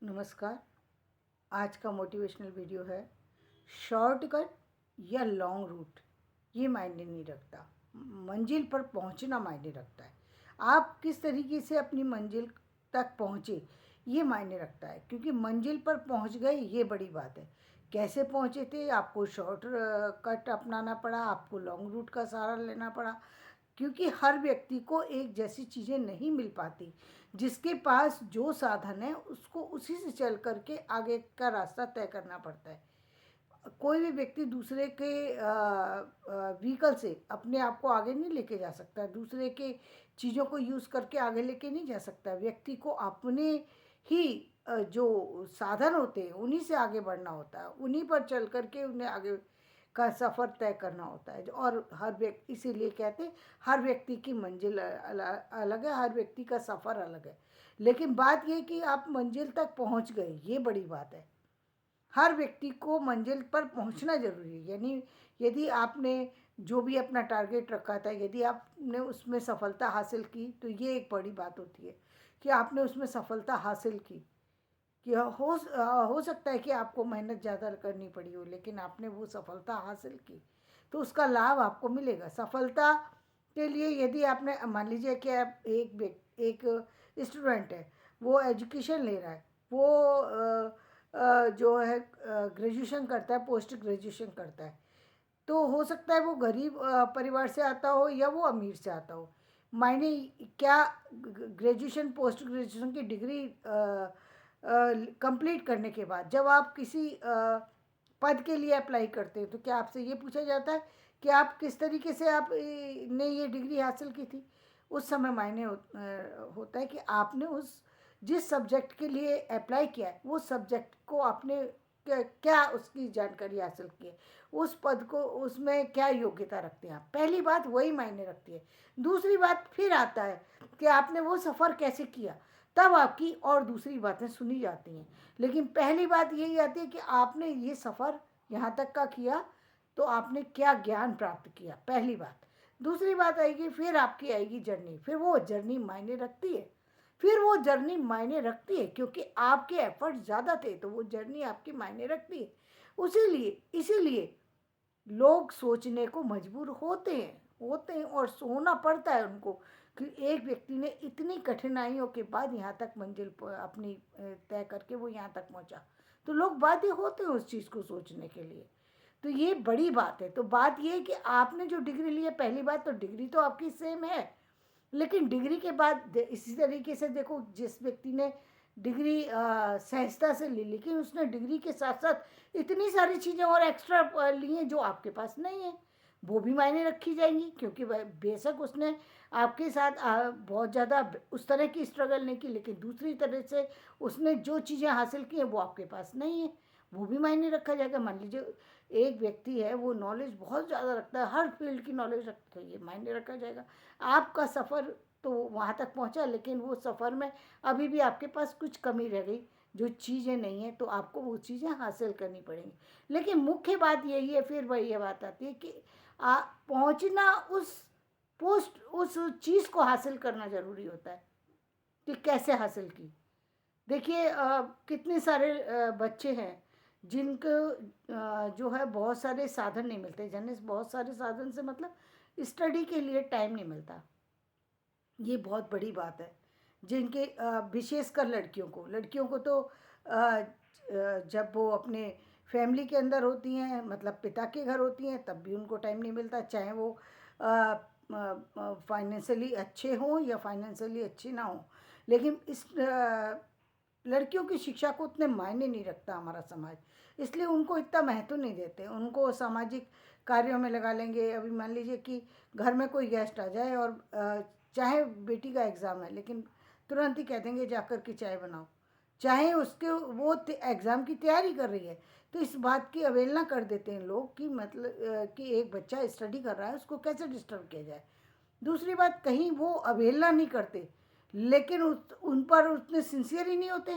नमस्कार। आज का मोटिवेशनल वीडियो है शॉर्टकट या लॉन्ग रूट, ये मायने नहीं रखता। मंजिल पर पहुंचना मायने रखता है। आप किस तरीके से अपनी मंजिल तक पहुंचे ये मायने रखता है, क्योंकि मंजिल पर पहुंच गए ये बड़ी बात है। कैसे पहुंचे थे, आपको शॉर्ट कट अपनाना पड़ा, आपको लॉन्ग रूट का सहारा लेना पड़ा, क्योंकि हर व्यक्ति को एक जैसी चीज़ें नहीं मिल पाती। जिसके पास जो साधन है उसको उसी से चल करके आगे का रास्ता तय करना पड़ता है। कोई भी व्यक्ति दूसरे के व्हीकल से अपने आप को आगे नहीं लेके जा सकता, दूसरे के चीज़ों को यूज़ करके आगे लेके नहीं जा सकता। व्यक्ति को अपने ही जो साधन होते हैं उन्हीं से आगे बढ़ना होता है, उन्हीं पर चल करके उन्हें आगे का सफ़र तय करना होता है। और हर व्यक्ति, इसीलिए कहते हैं हर व्यक्ति की मंजिल अलग है, हर व्यक्ति का सफ़र अलग है। लेकिन बात ये कि आप मंजिल तक पहुंच गए, ये बड़ी बात है। हर व्यक्ति को मंजिल पर पहुंचना ज़रूरी है। यानी यदि आपने जो भी अपना टारगेट रखा था, यदि आपने उसमें सफलता हासिल की, तो ये एक बड़ी बात होती है कि आपने उसमें सफलता हासिल की। कि हो सकता है कि आपको मेहनत ज़्यादा करनी पड़ी हो, लेकिन आपने वो सफलता हासिल की तो उसका लाभ आपको मिलेगा। सफलता के लिए यदि आपने, मान लीजिए कि आप एक स्टूडेंट है, वो एजुकेशन ले रहा है, वो जो है ग्रेजुएशन करता है, पोस्ट ग्रेजुएशन करता है, तो हो सकता है वो गरीब परिवार से आता हो या वो अमीर से आता हो। मायने क्या, ग्रेजुएशन पोस्ट ग्रेजुएशन की डिग्री कंप्लीट करने के बाद जब आप किसी पद के लिए अप्लाई करते हैं, तो क्या आपसे ये पूछा जाता है कि आप किस तरीके से आप ने ये डिग्री हासिल की थी। उस समय मायने होता है कि आपने उस जिस सब्जेक्ट के लिए अप्लाई किया है, वो सब्जेक्ट को आपने क्या उसकी जानकारी हासिल की है, उस पद को, उसमें क्या योग्यता रखते हैं आप। पहली बात वही मायने रखती है। दूसरी बात फिर आता है कि आपने वो सफ़र कैसे किया, तब आपकी और दूसरी बातें सुनी जाती हैं। लेकिन पहली बात यही आती है कि आपने ये सफ़र यहाँ तक का किया, तो आपने क्या ज्ञान प्राप्त किया, पहली बात। दूसरी बात आएगी, फिर आपकी आएगी जर्नी। फिर वो जर्नी मायने रखती है, फिर वो जर्नी मायने रखती है क्योंकि आपके एफर्ट ज़्यादा थे, तो वो जर्नी आपकी मायने रखती है। उसीलिए इसीलिए लोग सोचने को मजबूर होते हैं और सोना पड़ता है उनको कि एक व्यक्ति ने इतनी कठिनाइयों के बाद यहाँ तक मंजिल अपनी तय करके वो यहाँ तक पहुँचा। तो लोग बाध्य होते हैं उस चीज़ को सोचने के लिए। तो ये बड़ी बात है। तो बात ये है कि आपने जो डिग्री ली है, पहली बात तो डिग्री तो आपकी सेम है, लेकिन डिग्री के बाद इसी तरीके से देखो, जिस व्यक्ति ने डिग्री सहजता से ली, लेकिन उसने डिग्री के साथ साथ इतनी सारी चीज़ें और एक्स्ट्रा ली हैं जो आपके पास नहीं है, वो भी मायने रखी जाएंगी। क्योंकि बेशक उसने आपके साथ बहुत ज़्यादा उस तरह की स्ट्रगल नहीं की, लेकिन दूसरी तरह से उसने जो चीज़ें हासिल की हैं वो आपके पास नहीं है, वो भी मायने रखा जाएगा। मान लीजिए एक व्यक्ति है, वो नॉलेज बहुत ज़्यादा रखता है, हर फील्ड की नॉलेज रखता है, ये मायने रखा जाएगा। आपका सफ़र तो वहाँ तक पहुँचा, लेकिन वो सफ़र में अभी भी आपके पास कुछ कमी रह गई, जो चीज़ें नहीं हैं, तो आपको वो चीज़ें हासिल करनी पड़ेंगी। लेकिन मुख्य बात यही है, फिर वही बात आती है कि पहुँचना उस चीज़ को हासिल करना ज़रूरी होता है कि कैसे हासिल की। देखिए कितने सारे बच्चे हैं जिनको जो है बहुत सारे साधन नहीं मिलते। यानी बहुत सारे साधन से मतलब स्टडी के लिए टाइम नहीं मिलता, ये बहुत बड़ी बात है। जिनके विशेषकर लड़कियों को तो जब वो अपने फैमिली के अंदर होती हैं, मतलब पिता के घर होती हैं, तब भी उनको टाइम नहीं मिलता, चाहे वो फाइनेंशियली अच्छे हों या फाइनेंशियली अच्छे ना हों। लेकिन इस लड़कियों की शिक्षा को उतने मायने नहीं रखता हमारा समाज, इसलिए उनको इतना महत्व नहीं देते। उनको सामाजिक कार्यों में लगा लेंगे। अभी मान लीजिए कि घर में कोई गेस्ट आ जाए और चाहे बेटी का एग्ज़ाम है, लेकिन तुरंत ही कह देंगे जाकर के चाय बनाओ, चाहे उसके वो एग्ज़ाम की तैयारी कर रही है। तो इस बात की अवहेलना कर देते हैं लोग कि मतलब कि एक बच्चा स्टडी कर रहा है, उसको कैसे डिस्टर्ब किया जाए। दूसरी बात, कहीं वो अवहेलना नहीं करते, लेकिन उन पर उतने सिंसियर ही नहीं होते,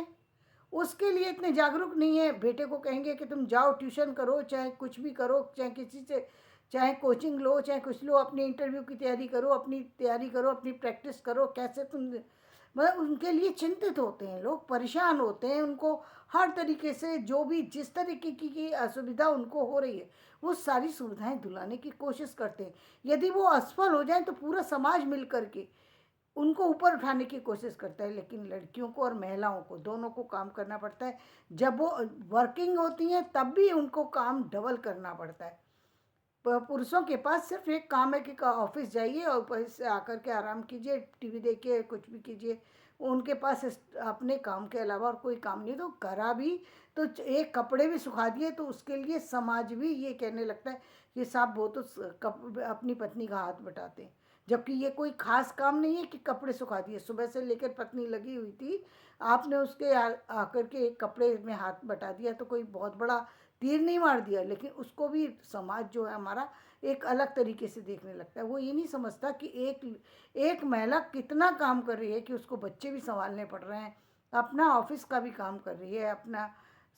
उसके लिए इतने जागरूक नहीं है। बेटे को कहेंगे कि तुम जाओ ट्यूशन करो, चाहे कुछ भी करो, चाहे किसी से, चाहे कोचिंग लो, चाहे कुछ लो, अपनी इंटरव्यू की तैयारी करो, अपनी तैयारी करो, अपनी प्रैक्टिस करो, कैसे तुम मतलब उनके लिए चिंतित होते हैं, लोग परेशान होते हैं, उनको हर तरीके से जो भी जिस तरीके की असुविधा उनको हो रही है वो सारी सुविधाएं दिलाने की कोशिश करते हैं। यदि वो असफल हो जाए तो पूरा समाज मिल करके उनको ऊपर उठाने की कोशिश करता है, लेकिन लड़कियों को और महिलाओं को दोनों को काम करना पड़ता है। जब वो वर्किंग होती हैं तब भी उनको काम डबल करना पड़ता है। पुरुषों के पास सिर्फ एक काम है कि ऑफिस जाइए और ऊपर से आकर के आराम कीजिए, टीवी देखिए, कुछ भी कीजिए। उनके पास अपने काम के अलावा और कोई काम नहीं। तो करा भी तो एक कपड़े भी सुखा दिए तो उसके लिए समाज भी ये कहने लगता है कि साहब वो तो अपनी पत्नी का हाथ बटाते हैं। जबकि ये कोई खास काम नहीं है कि कपड़े सुखा दिए, सुबह से लेकर पत्नी लगी हुई थी, आपने उसके आकर के एक कपड़े में हाथ बटा दिया तो कोई बहुत बड़ा तीर नहीं मार दिया। लेकिन उसको भी समाज जो है हमारा एक अलग तरीके से देखने लगता है। वो ये नहीं समझता कि एक महिला कितना काम कर रही है, कि उसको बच्चे भी संभालने पड़ रहे हैं, अपना ऑफिस का भी काम कर रही है,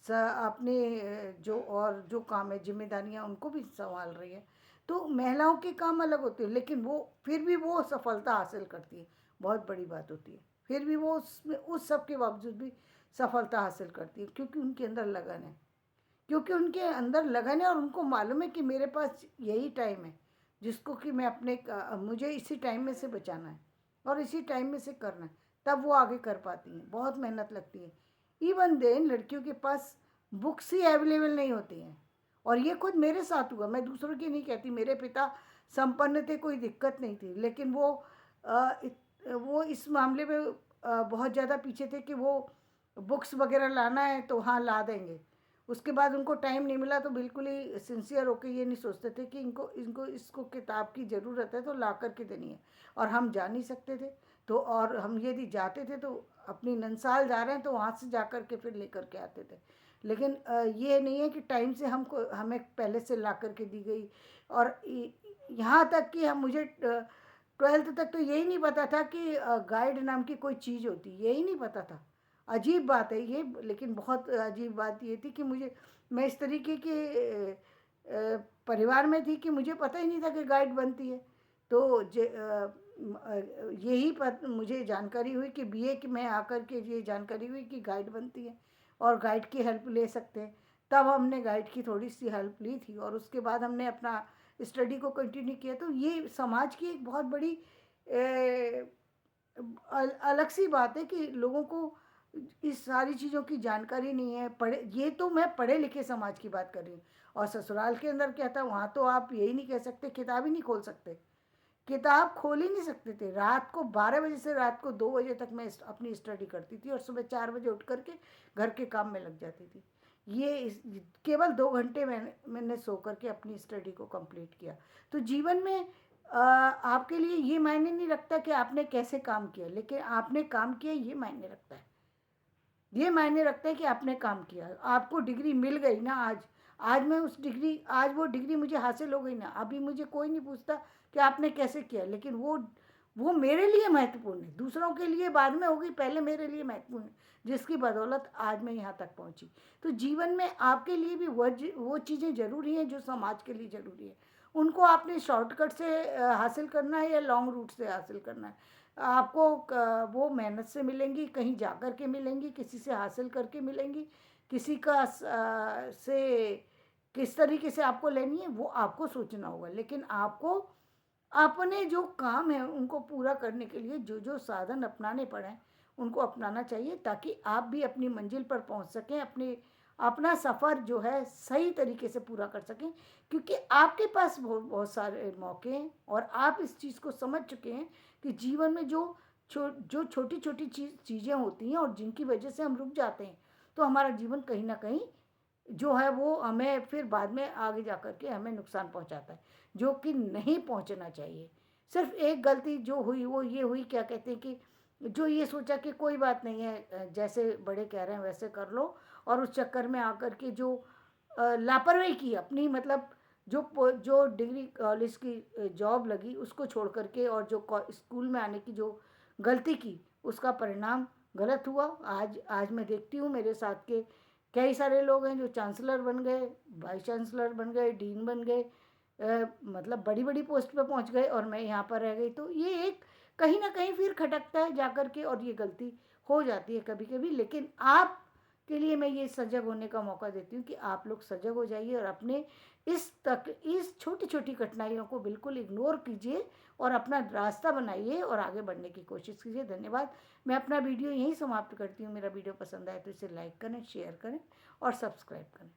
अपने जो और जो काम है जिम्मेदारियां उनको भी संभाल रही है। तो महिलाओं के काम अलग होते हैं, लेकिन वो फिर भी वो सफलता हासिल करती है, बहुत बड़ी बात होती है। फिर भी वो उसमें उस सब के बावजूद भी सफलता हासिल करती है, क्योंकि उनके अंदर लगन है। क्योंकि उनके अंदर लगन है और उनको मालूम है कि मेरे पास यही टाइम है जिसको कि मैं मुझे इसी टाइम में से बचाना है और इसी टाइम में से करना है, तब वो आगे कर पाती हैं। बहुत मेहनत लगती है। इवन देन लड़कियों के पास बुक्स ही अवेलेबल नहीं होती हैं। और ये खुद मेरे साथ हुआ, मैं दूसरों की नहीं कहती। मेरे पिता संपन्न थे, कोई दिक्कत नहीं थी, लेकिन वो इस मामले में बहुत ज़्यादा पीछे थे कि वो बुक्स वगैरह लाना है तो हाँ ला देंगे। उसके बाद उनको टाइम नहीं मिला तो बिल्कुल ही सिंसियर होकर ये नहीं सोचते थे कि इनको इनको इसको किताब की ज़रूरत है तो ला कर के देनी है। और हम जा नहीं सकते थे, तो और हम यदि जाते थे तो अपनी ननसाल जा रहे हैं तो वहाँ से जा कर के फिर लेकर के आते थे। लेकिन ये नहीं है कि टाइम से हमें पहले से ला कर के दी गई। और यहाँ तक कि हम मुझे 12th तक तो यही नहीं पता था कि गाइड नाम की कोई चीज़ होती, यही नहीं पता था। अजीब बात है ये, लेकिन बहुत अजीब बात ये थी कि मैं इस तरीके के परिवार में थी कि मुझे पता ही नहीं था कि गाइड बनती है। तो यही मुझे जानकारी हुई कि बीए की में आकर के ये जानकारी हुई कि गाइड बनती है और गाइड की हेल्प ले सकते हैं। तब हमने गाइड की थोड़ी सी हेल्प ली थी और उसके बाद हमने अपना स्टडी को कंटिन्यू किया। तो ये समाज की एक बहुत बड़ी अलग सी बात है कि लोगों को इस सारी चीज़ों की जानकारी नहीं है। पढ़े, ये तो मैं पढ़े लिखे समाज की बात कर रही हूँ। और ससुराल के अंदर क्या था, वहाँ तो आप यही नहीं कह सकते, किताब ही नहीं खोल सकते, किताब खोल ही नहीं सकते थे। रात को 12 बजे से रात को 2 बजे तक मैं अपनी स्टडी करती थी और सुबह 4 बजे उठ करके घर के काम में लग जाती थी। केवल 2 घंटे मैंने सो करके अपनी स्टडी को कंप्लीट किया। तो जीवन में आपके लिए ये मायने नहीं रखता कि आपने कैसे काम किया, लेकिन आपने काम किया ये मायने रखता है। ये मायने रखता है कि आपने काम किया। आपको डिग्री मिल गई ना आज वो डिग्री मुझे हासिल हो गई ना, अभी मुझे कोई नहीं पूछता कि आपने कैसे किया, लेकिन वो मेरे लिए महत्वपूर्ण है। दूसरों के लिए बाद में होगी, पहले मेरे लिए महत्वपूर्ण है, जिसकी बदौलत आज मैं यहाँ तक पहुँची। तो जीवन में आपके लिए भी वो चीज़ें ज़रूरी हैं जो समाज के लिए ज़रूरी है। उनको आपने शॉर्टकट से हासिल करना है या लॉन्ग रूट से हासिल करना है, आपको वो मेहनत से मिलेंगी, कहीं जा कर के मिलेंगी, किसी से हासिल करके मिलेंगी, किसी का से किस तरीके से आपको लेनी है वो आपको सोचना होगा। लेकिन आपको अपने जो काम है उनको पूरा करने के लिए जो जो साधन अपनाने पड़े उनको अपनाना चाहिए, ताकि आप भी अपनी मंजिल पर पहुंच सकें, अपना सफ़र जो है सही तरीके से पूरा कर सकें। क्योंकि आपके पास बहुत बहुत सारे मौके हैं और आप इस चीज़ को समझ चुके हैं कि जीवन में जो छोटी छोटी चीज़ें होती हैं और जिनकी वजह से हम रुक जाते हैं, तो हमारा जीवन कहीं ना कहीं जो है वो हमें फिर बाद में आगे जा कर के हमें नुकसान पहुंचाता है, जो कि नहीं पहुंचना चाहिए। सिर्फ एक गलती जो हुई वो ये हुई, क्या कहते हैं कि जो ये सोचा कि कोई बात नहीं है, जैसे बड़े कह रहे हैं वैसे कर लो, और उस चक्कर में आकर के जो लापरवाही की अपनी, मतलब जो डिग्री कॉलेज की जॉब लगी उसको छोड़ करके, और जो स्कूल में आने की जो गलती की उसका परिणाम गलत हुआ। आज मैं देखती हूँ मेरे साथ के कई सारे लोग हैं जो चांसलर बन गए, वाइस चांसलर बन गए, डीन बन गए, मतलब बड़ी बड़ी पोस्ट पे पहुंच गए और मैं यहाँ पर रह गई। तो ये एक कहीं ना कहीं फिर खटकता है जा कर के, और ये गलती हो जाती है कभी कभी। लेकिन आप के लिए मैं ये सजग होने का मौका देती हूँ कि आप लोग सजग हो जाइए और अपने इस छोटी छोटी कठिनाइयों को बिल्कुल इग्नोर कीजिए और अपना रास्ता बनाइए और आगे बढ़ने की कोशिश कीजिए। धन्यवाद। मैं अपना वीडियो यहीं समाप्त करती हूँ। मेरा वीडियो पसंद आए तो इसे लाइक करें, शेयर करें और सब्सक्राइब करें।